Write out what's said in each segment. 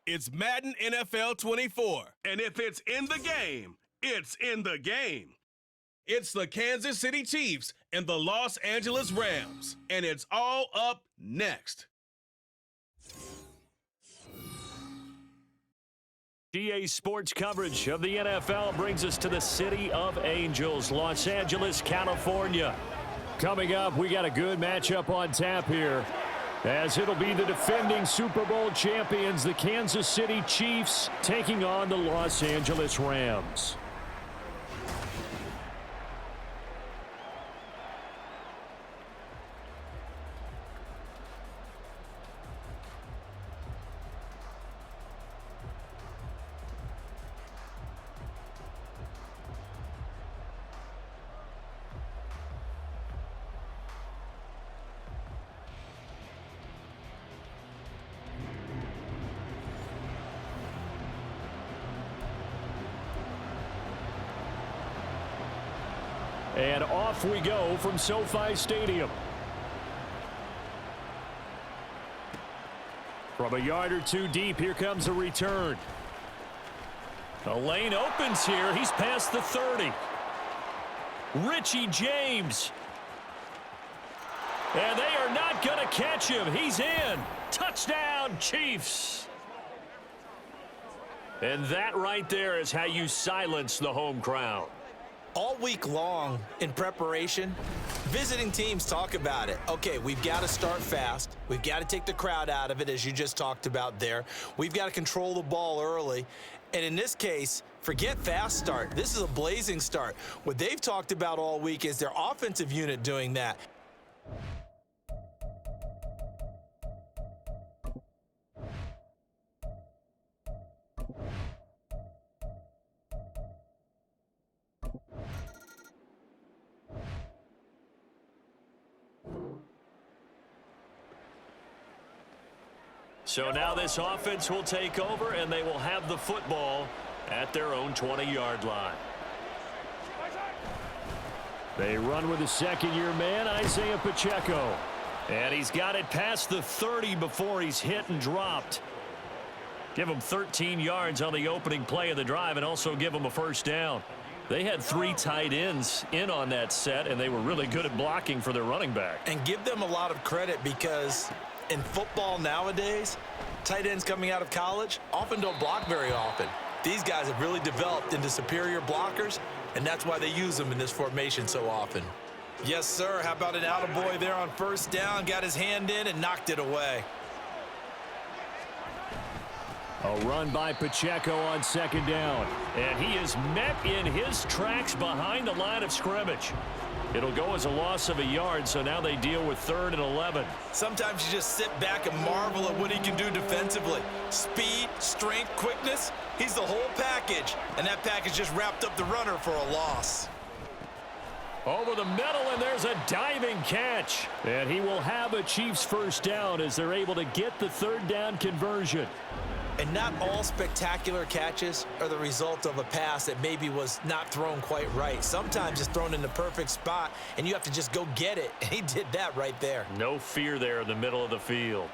It's Madden NFL 24. And if it's in the game, it's in the game. It's the Kansas City Chiefs and the Los Angeles Rams. And it's all up next. GA Sports coverage of the NFL brings us to the City of Angels, Los Angeles, California. Coming up, we got a good matchup on tap here, as it'll be the defending Super Bowl champions, the Kansas City Chiefs, taking on the Los Angeles Rams. And off we go from SoFi Stadium. From a yard or two deep, here comes a return. The lane opens here. He's past the 30. Richie James. And they are not going to catch him. He's in. Touchdown, Chiefs. And that right there is how you silence the home crowd. All week long in preparation, visiting teams talk about it. Okay, we've got to start fast. We've got to take the crowd out of it, as you just talked about there. We've got to control the ball early. And in this case, forget fast start. This is a blazing start. What they've talked about all week is their offensive unit doing that. So now this offense will take over, and they will have the football at their own 20-yard line. They run with a second-year man, Isaiah Pacheco. And he's got it past the 30 before he's hit and dropped. Give him 13 yards on the opening play of the drive and also give him a first down. They had 3 tight ends in on that set, and they were really good at blocking for their running back. And give them a lot of credit, because in football nowadays, tight ends coming out of college often don't block very often. These guys have really developed into superior blockers, and that's why they use them in this formation so often. Yes, sir. How about an attaboy there on first down? Got his hand in and knocked it away. A run by Pacheco on second down. And he is met in his tracks behind the line of scrimmage. It'll go as a loss of a yard, so now they deal with 3rd and 11. Sometimes you just sit back and marvel at what he can do defensively. Speed, strength, quickness, he's the whole package. And that package just wrapped up the runner for a loss. Over the middle, and there's a diving catch. And he will have a Chiefs first down as they're able to get the 3rd down conversion. And not all spectacular catches are the result of a pass that maybe was not thrown quite right. Sometimes it's thrown in the perfect spot, and you have to just go get it. And he did that right there. No fear there in the middle of the field.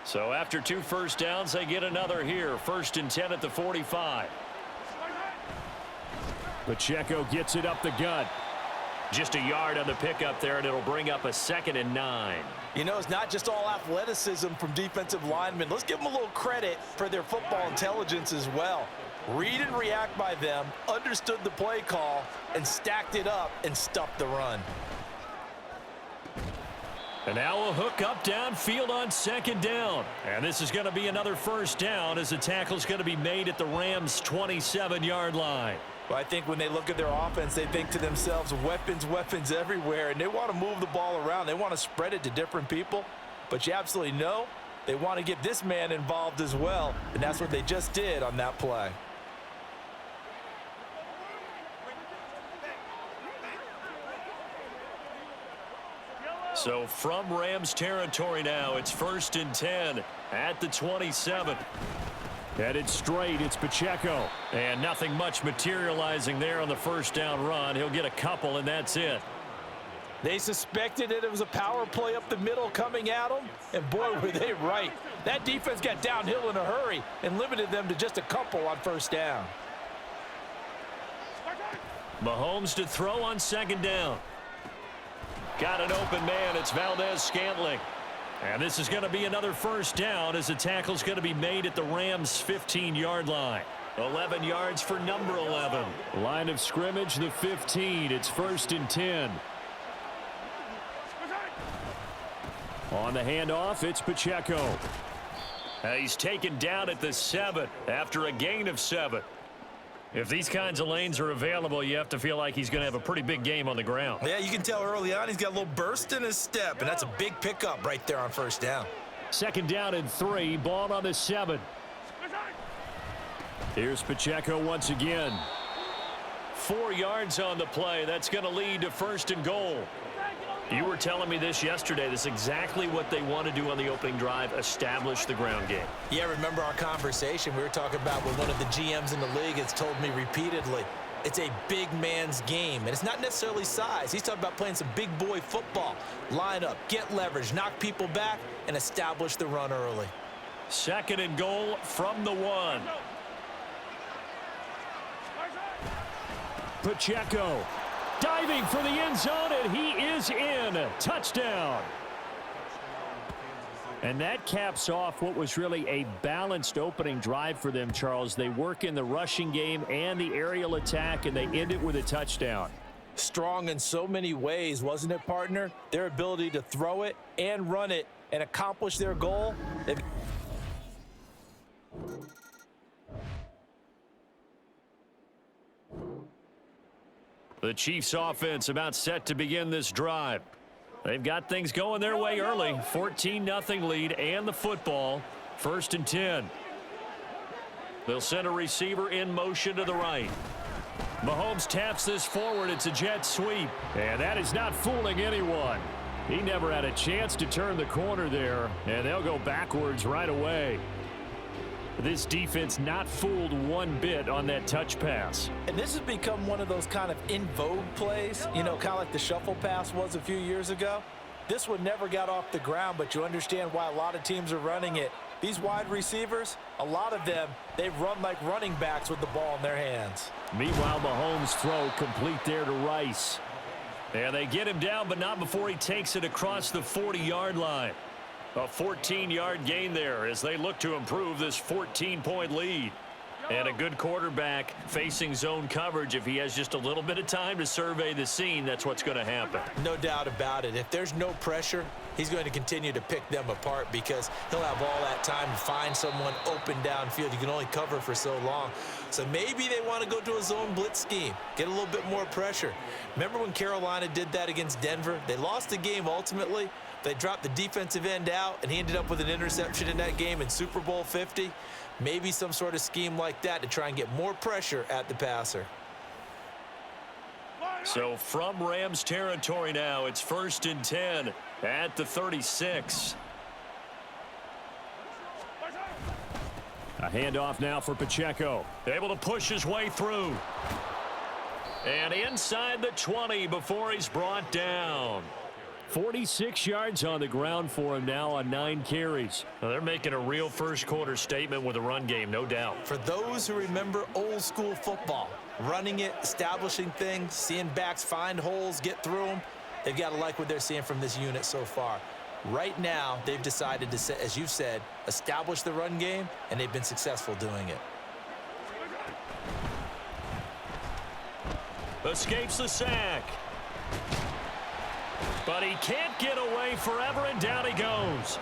So after 2 first downs, they get another here. 1st and 10 at the 45. Pacheco gets it up the gut. Just a yard on the pickup there, and it'll bring up a 2nd and 9. You know, it's not just all athleticism from defensive linemen. Let's give them a little credit for their football intelligence as well. Read and react by them, understood the play call, and stacked it up and stuffed the run. And now a hook up downfield on 2nd down. And this is going to be another first down, as the tackle's going to be made at the Rams' 27-yard line. Well, I think when they look at their offense, they think to themselves, weapons, weapons everywhere, and they want to move the ball around. They want to spread it to different people, but you absolutely know they want to get this man involved as well, and that's what they just did on that play. So from Rams territory now, it's 1st and 10 at the 27. Headed straight, it's Pacheco. And nothing much materializing there on the first down run. He'll get a couple, and that's it. They suspected that it was a power play up the middle coming at them, and boy, were they right. That defense got downhill in a hurry and limited them to just a couple on first down. Mahomes to throw on second down. Got an open man. It's Valdez-Scantling. And this is going to be another first down as the tackle's going to be made at the Rams' 15-yard line. 11 yards for number 11. Line of scrimmage, the 15. It's 1st and 10. On the handoff, it's Pacheco. He's taken down at the 7 after a gain of 7. If these kinds of lanes are available, you have to feel like he's going to have a pretty big game on the ground. Yeah, you can tell early on he's got a little burst in his step, and that's a big pickup right there on first down. 2nd down and 3, ball on the 7. Here's Pacheco once again. 4 yards on the play. That's going to lead to 1st and goal. You were telling me this yesterday. This is exactly what they want to do on the opening drive, establish the ground game. Yeah, remember our conversation we were talking about with one of the GMs in the league has told me repeatedly, it's a big man's game, and it's not necessarily size. He's talking about playing some big boy football. Line up, get leverage, knock people back, and establish the run early. 2nd and goal from the 1. Pacheco diving for the end zone, and he is in. Touchdown. And that caps off what was really a balanced opening drive for them, Charles. They work in the rushing game and the aerial attack, and they end it with a touchdown. Strong in so many ways, wasn't it, partner? Their ability to throw it and run it and accomplish their goal. The Chiefs offense about set to begin this drive. They've got things going their way early. 14-0 lead and the football. 1st and 10. They'll send a receiver in motion to the right. Mahomes taps this forward. It's a jet sweep. And that is not fooling anyone. He never had a chance to turn the corner there. And they'll go backwards right away. This defense not fooled one bit on that touch pass. And this has become one of those kind of in vogue plays, you know, kind of like the shuffle pass was a few years ago. This one never got off the ground, but you understand why a lot of teams are running it. These wide receivers, a lot of them, they run like running backs with the ball in their hands. Meanwhile, Mahomes' throw complete there to Rice. And they get him down, but not before he takes it across the 40-yard line. A 14-yard gain there as they look to improve this 14-point lead. And a good quarterback facing zone coverage. If he has just a little bit of time to survey the scene, that's what's going to happen. No doubt about it. If there's no pressure, he's going to continue to pick them apart because he'll have all that time to find someone open downfield. You can only cover for so long. So maybe they want to go to a zone blitz scheme, get a little bit more pressure. Remember when Carolina did that against Denver? They lost the game ultimately. They dropped the defensive end out, and he ended up with an interception in that game in Super Bowl 50. Maybe some sort of scheme like that to try and get more pressure at the passer. So from Rams territory now, it's 1st and 10 at the 36. A handoff now for Pacheco. Able to push his way through. And inside the 20 before he's brought down. 46 yards on the ground for him now on 9 carries. Well, they're making a real first-quarter statement with a run game, no doubt. For those who remember old-school football, running it, establishing things, seeing backs find holes, get through them, they've got to like what they're seeing from this unit so far. Right now, they've decided to, as you've said, establish the run game, and they've been successful doing it. Escapes the sack. But he can't get away forever, and down he goes.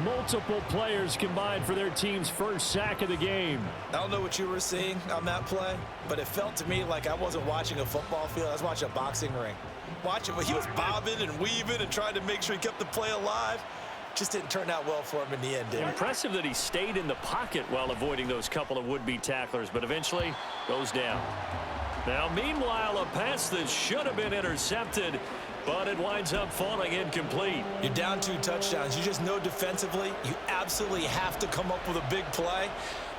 Multiple players combined for their team's first sack of the game. I don't know what you were seeing on that play, but it felt to me like I wasn't watching a football field. I was watching a boxing ring. Watching, but he was bobbing and weaving and trying to make sure he kept the play alive. Just didn't turn out well for him in the end, did it? Impressive that he stayed in the pocket while avoiding those couple of would-be tacklers, but eventually goes down. Now, meanwhile, a pass that should have been intercepted, but it winds up falling incomplete. You're down 2 touchdowns. You just know defensively you absolutely have to come up with a big play.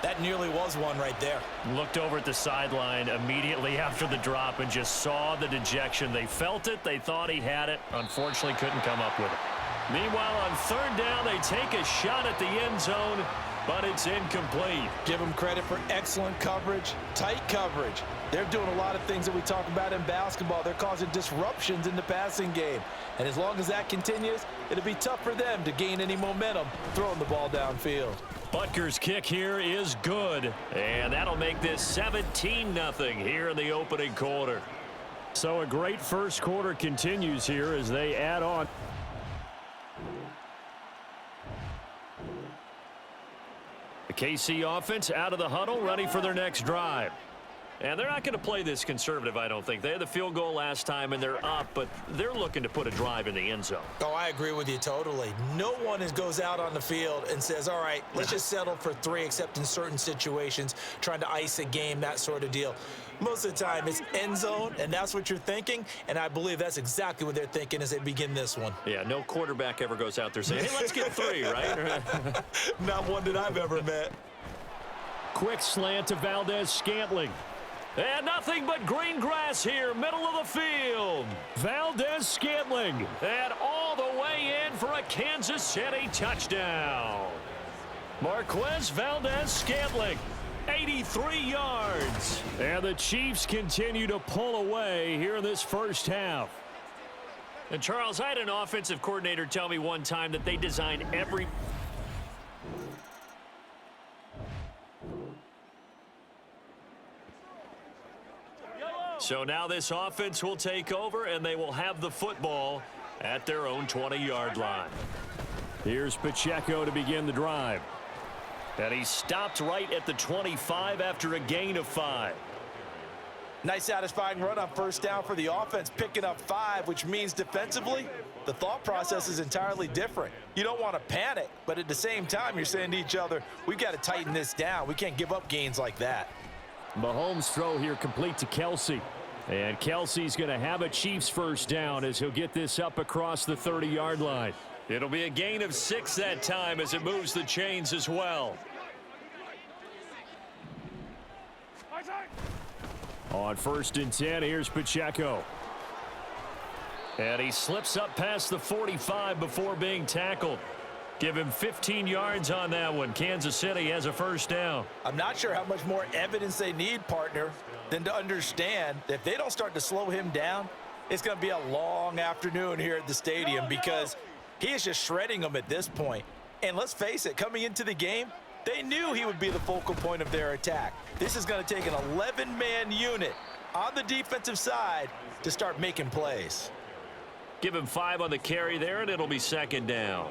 That nearly was one right there. Looked over at the sideline immediately after the drop and just saw the dejection. They felt it. They thought he had it. Unfortunately, couldn't come up with it. Meanwhile, on third down, they take a shot at the end zone, but it's incomplete. Give them credit for excellent coverage, tight coverage. They're doing a lot of things that we talk about in basketball. They're causing disruptions in the passing game. And as long as that continues, it'll be tough for them to gain any momentum throwing the ball downfield. Butker's kick here is good, and that'll make this 17-0 here in the opening quarter. So a great first quarter continues here as they add on. The KC offense out of the huddle, ready for their next drive. And they're not going to play this conservative, I don't think. They had the field goal last time, and they're up, but they're looking to put a drive in the end zone. Oh, I agree with you totally. No one goes out on the field and says, all right, let's just settle for 3, except in certain situations, trying to ice a game, that sort of deal. Most of the time, it's end zone, and that's what you're thinking, and I believe that's exactly what they're thinking as they begin this one. Yeah, no quarterback ever goes out there saying, hey, let's get 3, right? Not one that I've ever met. Quick slant to Valdez-Scantling. And nothing but green grass here, middle of the field. Valdez-Scantling, and all the way in for a Kansas City touchdown. Marquez Valdez-Scantling, 83 yards. And the Chiefs continue to pull away here in this first half. And Charles, I had an offensive coordinator tell me one time that they design every... So now this offense will take over, and they will have the football at their own 20-yard line. Here's Pacheco to begin the drive. And he stopped right at the 25 after a gain of 5. Nice satisfying run on first down for the offense, picking up 5, which means defensively, the thought process is entirely different. You don't want to panic, but at the same time, you're saying to each other, we've got to tighten this down. We can't give up gains like that. Mahomes' throw here complete to Kelsey. And Kelsey's going to have a Chiefs first down as he'll get this up across the 30-yard line. It'll be a gain of 6 that time as it moves the chains as well. On 1st and 10, here's Pacheco. And he slips up past the 45 before being tackled. Give him 15 yards on that one. Kansas City has a first down. I'm not sure how much more evidence they need, partner, than to understand that if they don't start to slow him down, it's going to be a long afternoon here at the stadium because he is just shredding them at this point. And let's face it, coming into the game, they knew he would be the focal point of their attack. This is going to take an 11-man unit on the defensive side to start making plays. Give him 5 on the carry there, and it'll be 2nd down.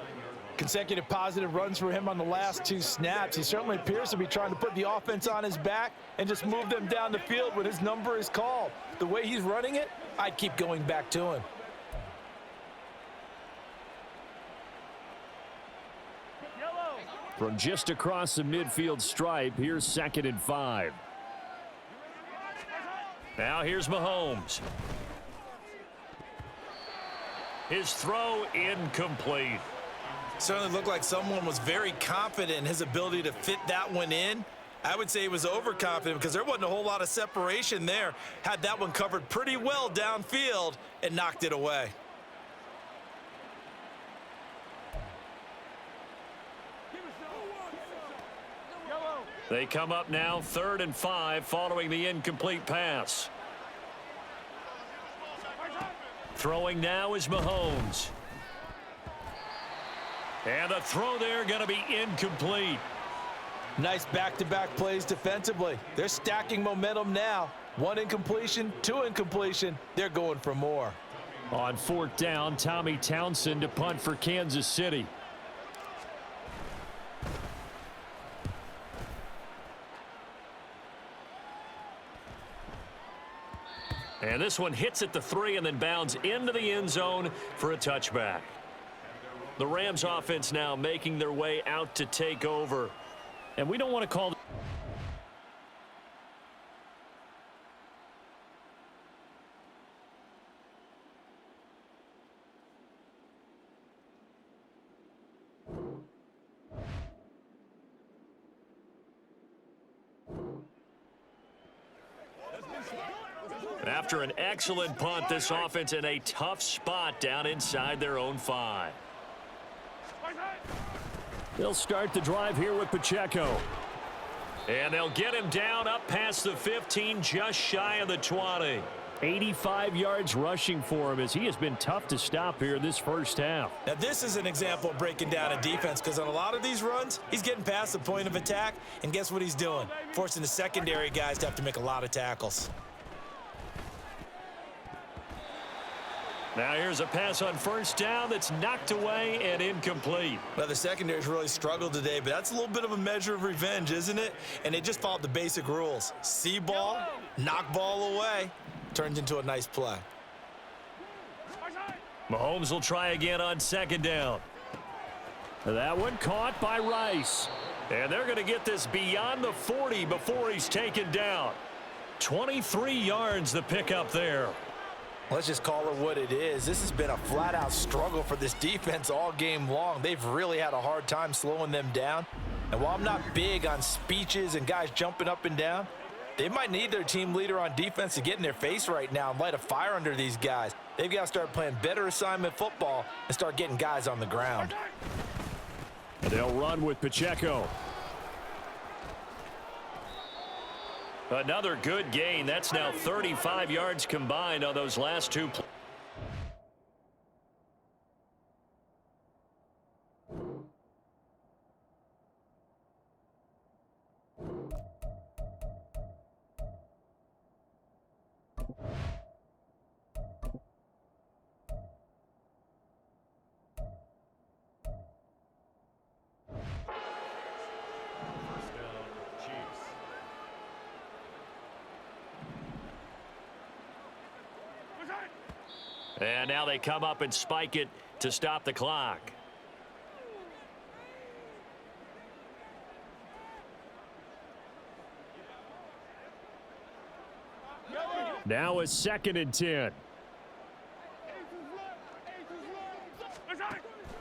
Consecutive positive runs for him on the last 2 snaps. He certainly appears to be trying to put the offense on his back and just move them down the field when his number is called. The way he's running it, I'd keep going back to him. From just across the midfield stripe, here's 2nd and 5. Now here's Mahomes. His throw incomplete. Certainly looked like someone was very confident in his ability to fit that one in. I would say he was overconfident because there wasn't a whole lot of separation there. Had that one covered pretty well downfield and knocked it away. They come up now 3rd and 5 following the incomplete pass. Throwing now is Mahomes. And the throw there going to be incomplete. Nice back-to-back plays defensively. They're stacking momentum now. 1 incompletion, 2 incompletion. They're going for more. On 4th down, Tommy Townsend to punt for Kansas City. And this one hits at the 3 and then bounds into the end zone for a touchback. The Rams offense now making their way out to take over. And we don't want to call... After an excellent punt, this offense in a tough spot down inside their own 5. They'll start the drive here with Pacheco. And they'll get him down up past the 15, just shy of the 20. 85 yards rushing for him as he has been tough to stop here this first half. Now, this is an example of breaking down a defense because on a lot of these runs, he's getting past the point of attack, and guess what he's doing? Forcing the secondary guys to have to make a lot of tackles. Now here's a pass on first down that's knocked away and incomplete. Well, the secondary's really struggled today, but that's a little bit of a measure of revenge, isn't it? And they just followed the basic rules. See ball, knock ball away, turns into a nice play. Mahomes will try again on second down. That one caught by Rice. And they're going to get this beyond the 40 before he's taken down. 23 yards the pickup there. Let's just call it what it is. This has been a flat-out struggle for this defense all game long. They've really had a hard time slowing them down. And while I'm not big on speeches and guys jumping up and down, they might need their team leader on defense to get in their face right now and light a fire under these guys. They've got to start playing better assignment football and start getting guys on the ground. They'll run with Pacheco. Another good gain. That's now 35 yards combined on those last two plays. And now they come up and spike it to stop the clock. Now a 2nd and 10.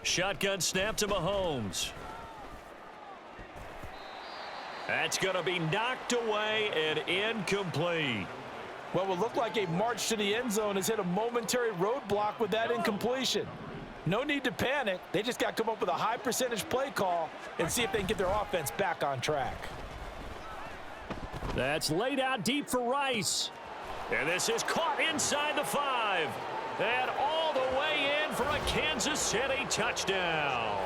Shotgun snap to Mahomes. That's going to be knocked away and incomplete. What will look like a march to the end zone has hit a momentary roadblock with that incompletion. No need to panic. They just got to come up with a high percentage play call and see if they can get their offense back on track. That's laid out deep for Rice. And this is caught inside the 5. And all the way in for a Kansas City touchdown.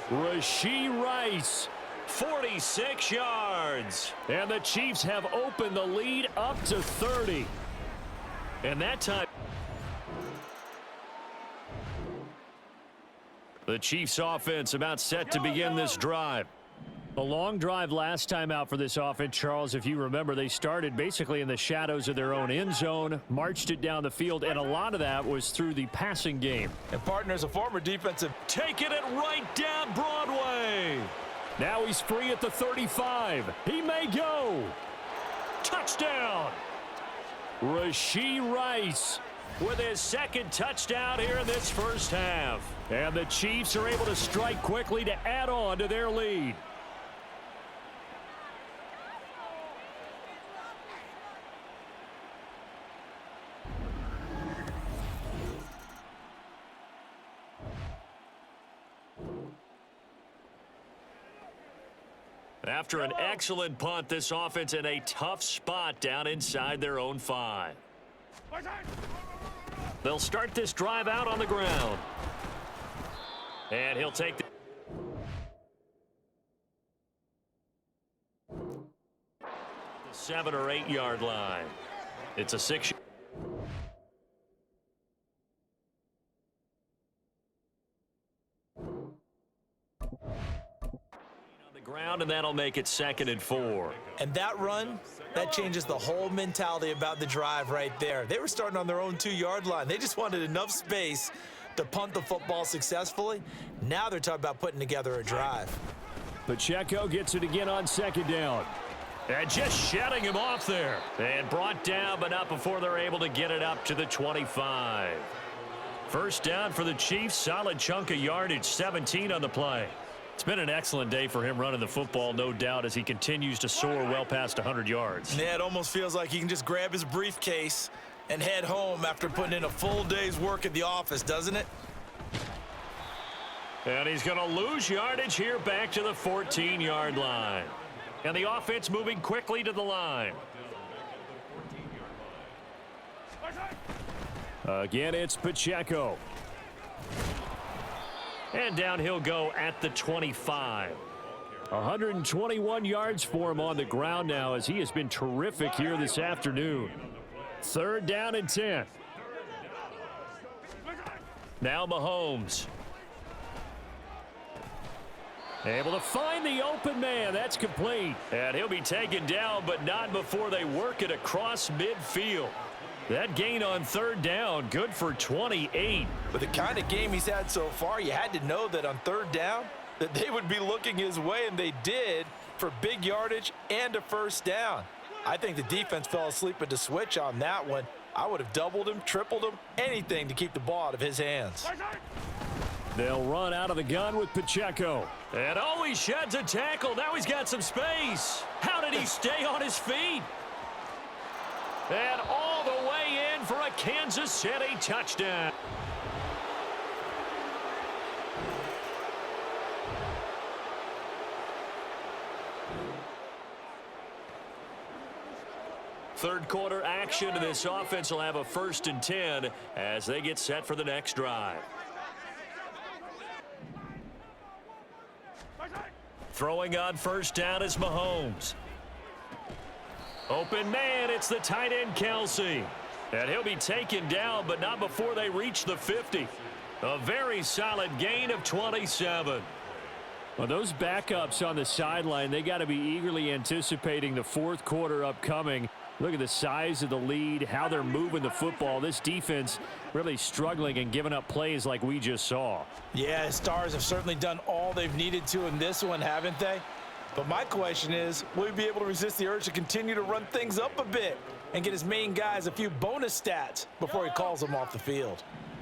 Rashee Rice. 46 yards. And the Chiefs have opened the lead up to 30. And that time, the Chiefs offense about set to begin this drive. A long drive last time out for this offense, Charles. If you remember, they started basically in the shadows of their own end zone, marched it down the field, and a lot of that was through the passing game. And partners, a former defensive, taking it right down Broadway. Now he's free at the 35. He may go. Touchdown. Rashee Rice with his 2nd touchdown here in this first half. And the Chiefs are able to strike quickly to add on to their lead. After an excellent punt, this offense in a tough spot down inside their own 5. They'll start this drive out on the ground. And he'll take the 7 or 8 yard line. It's a 6. Ground, and that'll make it 2nd and 4. And that run, that changes the whole mentality about the drive right there. They were starting on their own 2-yard line. They just wanted enough space to punt the football successfully. Now they're talking about putting together a drive. Pacheco gets it again on 2nd down. And just shutting him off there. And brought down, but not before they're able to get it up to the 25. First down for the Chiefs. Solid chunk of yardage, 17 on the play. It's been an excellent day for him running the football, no doubt, as he continues to soar well past 100 yards. Yeah, it almost feels like he can just grab his briefcase and head home after putting in a full day's work at the office, doesn't it? And he's going to lose yardage here back to the 14-yard line. And the offense moving quickly to the line. Again, it's Pacheco. And down he'll go at the 25. 121 yards for him on the ground now as he has been terrific here this afternoon. 3rd down and 10. Now Mahomes. Able to find the open man. That's complete. And he'll be taken down, but not before they work it across midfield. That gain on 3rd down, good for 28. With the kind of game he's had so far, you had to know that on 3rd down, that they would be looking his way, and they did, for big yardage and a 1st down. I think the defense fell asleep at the switch on that one. I would have doubled him, tripled him, anything to keep the ball out of his hands. They'll run out of the gun with Pacheco. And oh, he sheds a tackle. Now he's got some space. How did he stay on his feet? And all the way in for a Kansas City touchdown. Third quarter action, and this offense will have a 1st and 10 as they get set for the next drive. Throwing on 1st down is Mahomes. Open man, it's the tight end Kelsey. And he'll be taken down, but not before they reach the 50. A very solid gain of 27. Well, those backups on the sideline, they got to be eagerly anticipating the 4th quarter upcoming. Look at the size of the lead, how they're moving the football. This defense really struggling and giving up plays like we just saw. Yeah, the Stars have certainly done all they've needed to in this one, haven't they? But my question is, will he be able to resist the urge to continue to run things up a bit and get his main guys a few bonus stats before he calls them off the field?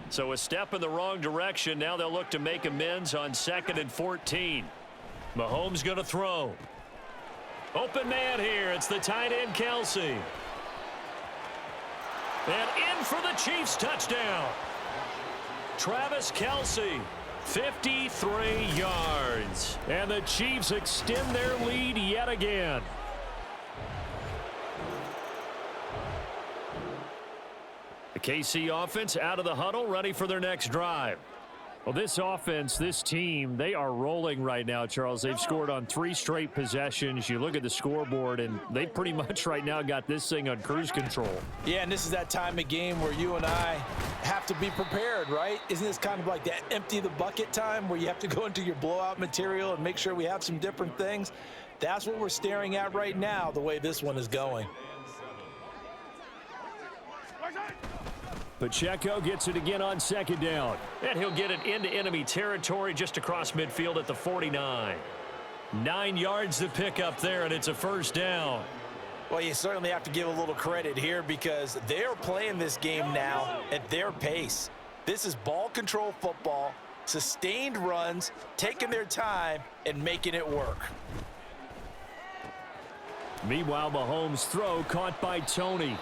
So a step in the wrong direction. Now they'll look to make amends on 2nd and 14. Mahomes going to throw. Open man here. It's the tight end Kelsey. And in for the Chiefs touchdown. Travis Kelsey, 53 yards. And the Chiefs extend their lead yet again. The KC offense out of the huddle, ready for their next drive. Well, this offense, this team, they are rolling right now, Charles. They've scored on 3 straight possessions. You look at the scoreboard, and they pretty much right now got this thing on cruise control. Yeah, and this is that time of game where you and I have to be prepared, right? Isn't this kind of like that empty the bucket time where you have to go into your blowout material and make sure we have some different things? That's what we're staring at right now, the way this one is going. Pacheco gets it again on 2nd down. And he'll get it into enemy territory just across midfield at the 49. 9 yards to pick up there, and it's a 1st down. Well, you certainly have to give a little credit here because they're playing this game now at their pace. This is ball control football, sustained runs, taking their time, and making it work. Meanwhile, Mahomes' throw caught by Tony.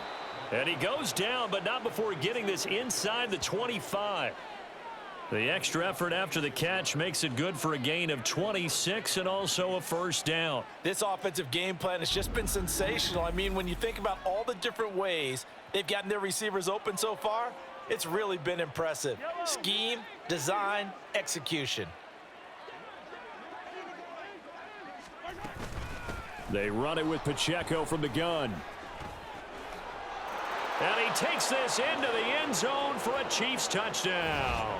And he goes down, but not before getting this inside the 25. The extra effort after the catch makes it good for a gain of 26 and also a 1st down. This offensive game plan has just been sensational. I mean, when you think about all the different ways they've gotten their receivers open so far, it's really been impressive. Scheme, design, execution. They run it with Pacheco from the gun. And he takes this into the end zone for a Chiefs touchdown.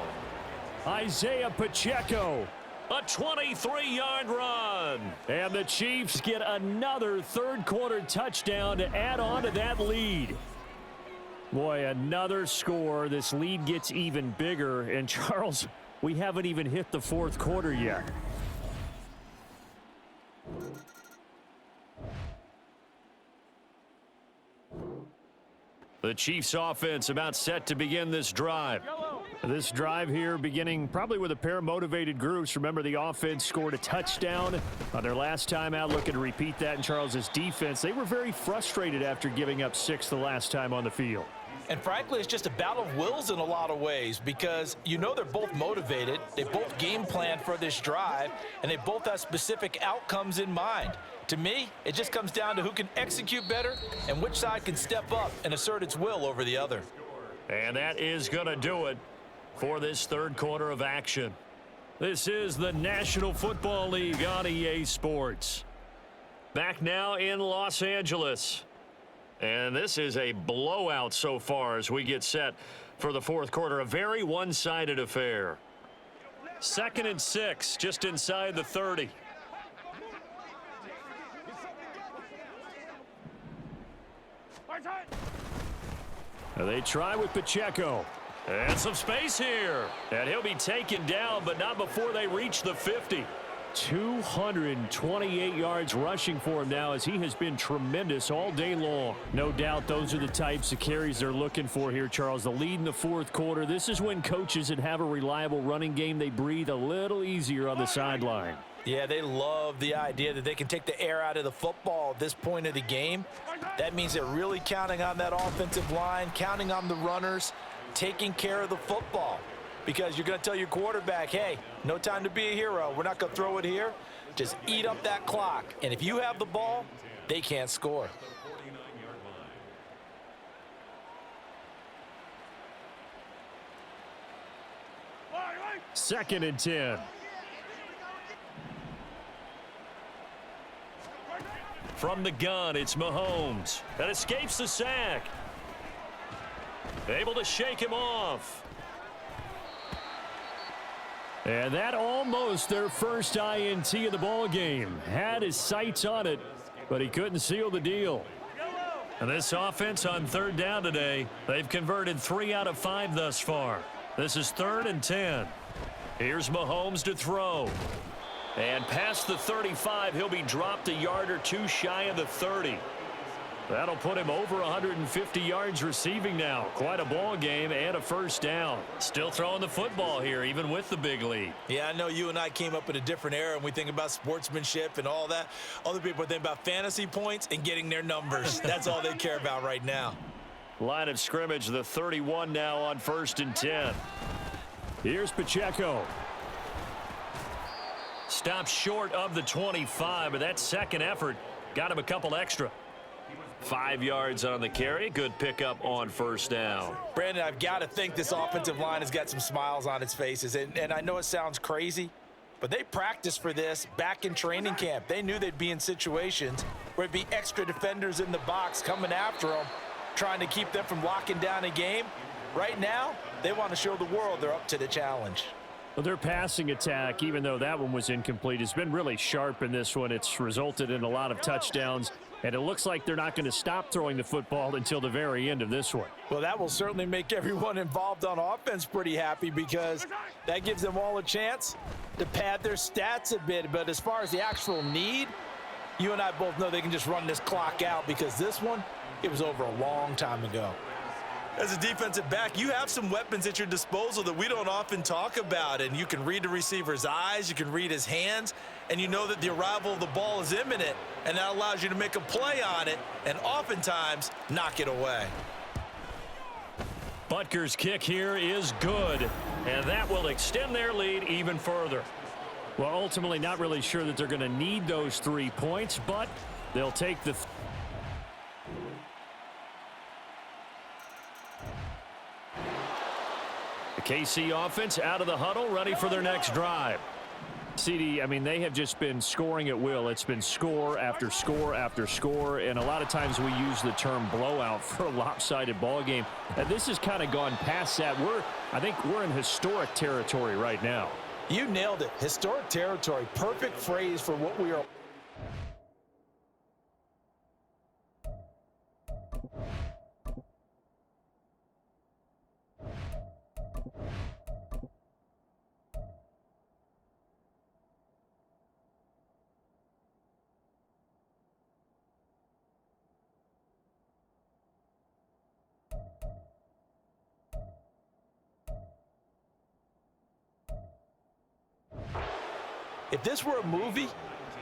Isaiah Pacheco. A 23-yard run. And the Chiefs get another 3rd quarter touchdown to add on to that lead. Boy, another score. This lead gets even bigger. And Charles, we haven't even hit the 4th quarter yet. The Chiefs offense about set to begin this drive. This drive here beginning probably with a pair of motivated groups. Remember, the offense scored a touchdown on their last time out, looking to repeat that in Charles's defense. They were very frustrated after giving up 6 the last time on the field. And frankly, it's just a battle of wills in a lot of ways because you know they're both motivated. They both game plan for this drive, and they both have specific outcomes in mind. To me, it just comes down to who can execute better and which side can step up and assert its will over the other. And that is going to do it for this third quarter of action. This is the National Football League on EA Sports. Back now in Los Angeles. And this is a blowout so far as we get set for the fourth quarter. A very one-sided affair. 2nd and 6, just inside the 30. They try with Pacheco. And some space here. And he'll be taken down, but not before they reach the 50. 228 yards rushing for him now as he has been tremendous all day long. No doubt those are the types of carries they're looking for here, Charles. The lead in the fourth quarter. This is when coaches that have a reliable running game, they breathe a little easier on the sideline. Yeah, they love the idea that they can take the air out of the football at this point of the game. That means they're really counting on that offensive line, counting on the runners, taking care of the football. Because you're going to tell your quarterback, hey, no time to be a hero. We're not going to throw it here. Just eat up that clock. And if you have the ball, they can't score. Second and 10. From the gun, it's Mahomes. That escapes the sack. Able to shake him off. And that almost their first INT of the ball game. Had his sights on it, but he couldn't seal the deal. And this offense on third down today, they've converted 3 out of 5 thus far. This is 3rd and 10. Here's Mahomes to throw. And past the 35, he'll be dropped a yard or two shy of the 30. That'll put him over 150 yards receiving now. Quite a ball game and a first down. Still throwing the football here, even with the big lead. Yeah, I know you and I came up in a different era, and we think about sportsmanship and all that. Other people think about fantasy points and getting their numbers. That's all they care about right now. Line of scrimmage, the 31 now on 1st and 10. Here's Pacheco. Stopped short of the 25, but that second effort got him a couple extra. 5 yards on the carry. Good pickup on first down. Brandon, I've got to think this offensive line has got some smiles on its faces. And I know it sounds crazy, but they practiced for this back in training camp. They knew they'd be in situations where it'd be extra defenders in the box coming after them, trying to keep them from locking down a game. Right now, they want to show the world they're up to the challenge. Well, their passing attack, even though that one was incomplete, has been really sharp in this one. It's resulted in a lot of touchdowns, and it looks like they're not going to stop throwing the football until the very end of this one. Well, that will certainly make everyone involved on offense pretty happy because that gives them all a chance to pad their stats a bit. But as far as the actual need, you and I both know they can just run this clock out because this one, it was over a long time ago. As a defensive back, you have some weapons at your disposal that we don't often talk about, and you can read the receiver's eyes, you can read his hands, and you know that the arrival of the ball is imminent, and that allows you to make a play on it and oftentimes knock it away. Butker's kick here is good, and that will extend their lead even further. Well, ultimately not really sure that they're going to need those 3 points, but they'll take the KC offense out of the huddle, ready for their next drive. CD, I mean, they have just been scoring at will. It's been score after score after score, and a lot of times we use the term blowout for a lopsided ball game. And this has kind of gone past that. I think we're in historic territory right now. You nailed it. Historic territory. Perfect phrase for what we are. If this were a movie,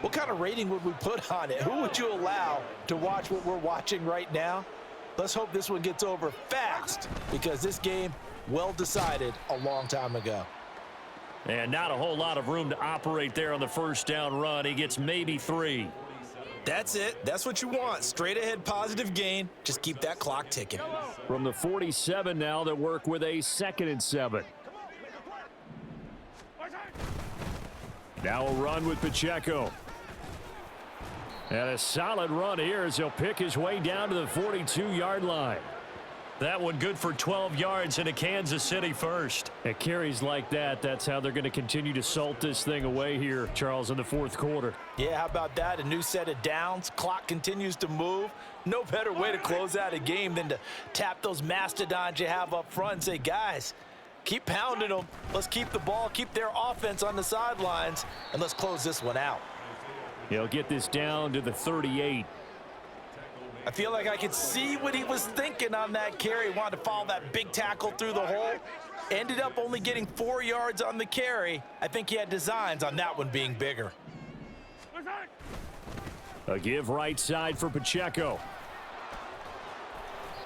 what kind of rating would we put on it? Who would you allow to watch what we're watching right now? Let's hope this one gets over fast, because this game, well decided a long time ago. And not a whole lot of room to operate there on the first down run. He gets maybe 3. That's it. That's what you want. Straight ahead positive gain. Just keep that clock ticking. From the 47 now, they work with a 2nd and 7. Now a run with Pacheco. And a solid run here as he'll pick his way down to the 42-yard line. That one good for 12 yards and a Kansas City first. At carries like that, that's how they're going to continue to salt this thing away here, Charles, in the 4th quarter. Yeah, how about that? A new set of downs. Clock continues to move. No better way to close out a game than to tap those mastodons you have up front and say, guys, keep pounding them. Let's keep the ball, keep their offense on the sidelines, and let's close this one out. He'll get this down to the 38. I feel like I could see what he was thinking on that carry. Wanted to follow that big tackle through the hole. Ended up only getting 4 yards on the carry. I think he had designs on that one being bigger. A give right side for Pacheco.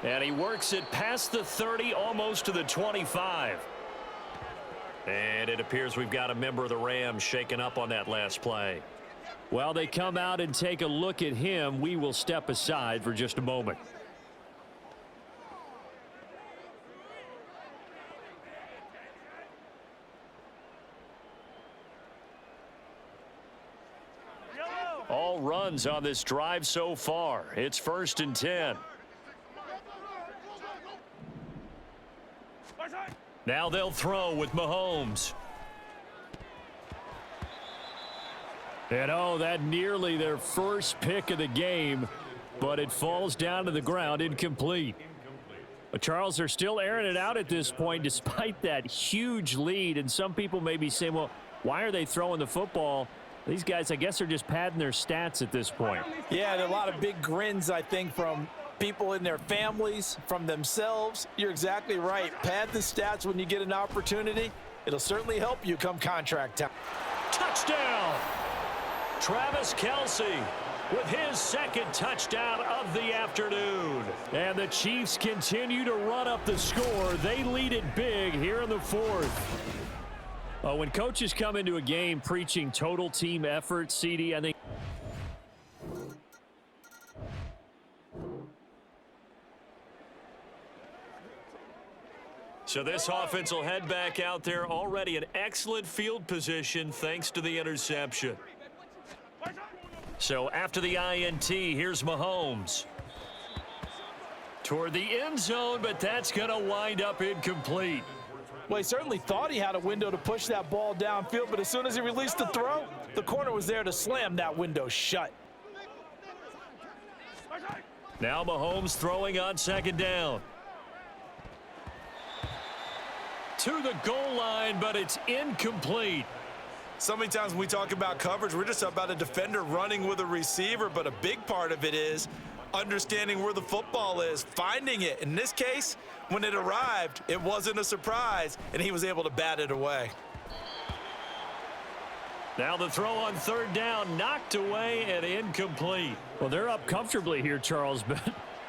And he works it past the 30, almost to the 25. And it appears we've got a member of the Rams shaken up on that last play. While they come out and take a look at him, we will step aside for just a moment. All runs on this drive so far. It's 1st and 10. Now they'll throw with Mahomes. And oh, that nearly their first pick of the game, but it falls down to the ground incomplete. But Charles, they're still airing it out at this point despite that huge lead. And some people may be saying, well, why are they throwing the football? These guys, I guess, are just padding their stats at this point. Yeah, there are a lot of big grins, I think, from people in their families, from themselves. You're exactly right. Pad the stats when you get an opportunity. It'll certainly help you come contract time. Touchdown! Travis Kelce with his 2nd touchdown of the afternoon. And the Chiefs continue to run up the score. They lead it big here in the 4th. When coaches come into a game preaching total team effort, CD, I think. So this offense will head back out there, already an excellent field position thanks to the interception. So after the INT, here's Mahomes. Toward the end zone, but that's going to wind up incomplete. Well, he certainly thought he had a window to push that ball downfield, but as soon as he released the throw, the corner was there to slam that window shut. Now Mahomes throwing on 2nd down. To the goal line, but it's incomplete. So many times when we talk about coverage, we're just about a defender running with a receiver, but a big part of it is understanding where the football is, finding it. In this case, when it arrived, it wasn't a surprise, and he was able to bat it away. Now the throw on 3rd down, knocked away and incomplete. Well, they're up comfortably here, Charles, but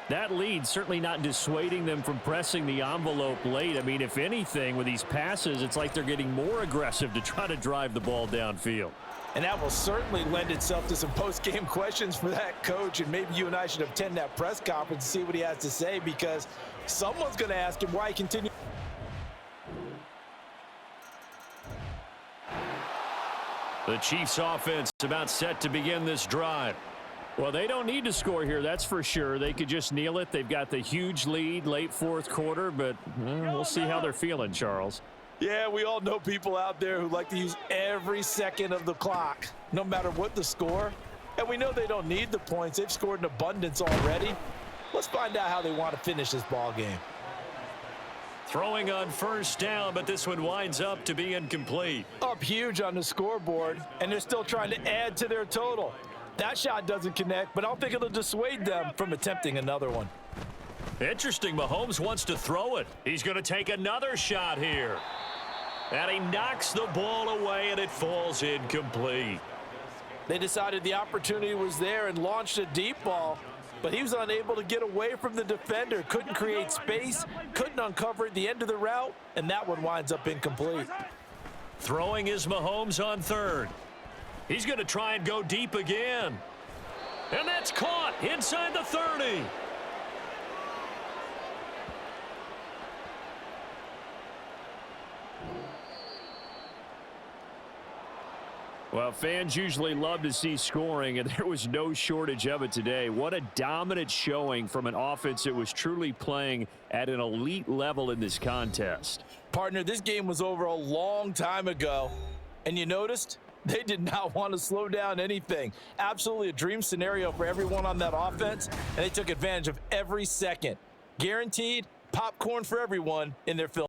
that lead certainly not dissuading them from pressing the envelope late. I mean, if anything, with these passes, it's like they're getting more aggressive to try to drive the ball downfield. And that will certainly lend itself to some post-game questions for that coach, and maybe you and I should attend that press conference and see what he has to say, because someone's going to ask him why he continues. The Chiefs offense about set to begin this drive. Well, they don't need to score here, that's for sure. They could just kneel it. They've got the huge lead late 4th quarter, but we'll see how they're feeling, Charles. Yeah, we all know people out there who like to use every second of the clock, no matter what the score. And we know they don't need the points. They've scored in abundance already. Let's find out how they want to finish this ball game. Throwing on 1st down, but this one winds up to be incomplete. Up huge on the scoreboard, and they're still trying to add to their total. That shot doesn't connect, but I don't think it'll dissuade them from attempting another one. Interesting, Mahomes wants to throw it. He's going to take another shot here. And he knocks the ball away, and it falls incomplete. They decided the opportunity was there and launched a deep ball, but he was unable to get away from the defender. Couldn't create space, couldn't uncover at the end of the route, and that one winds up incomplete. Throwing is Mahomes on third. He's going to try and go deep again. And that's caught inside the 30. Well, fans usually love to see scoring, and there was no shortage of it today. What a dominant showing from an offense that was truly playing at an elite level in this contest. Partner, this game was over a long time ago, and you noticed they did not want to slow down anything. Absolutely a dream scenario for everyone on that offense, and they took advantage of every second. Guaranteed popcorn for everyone in their film.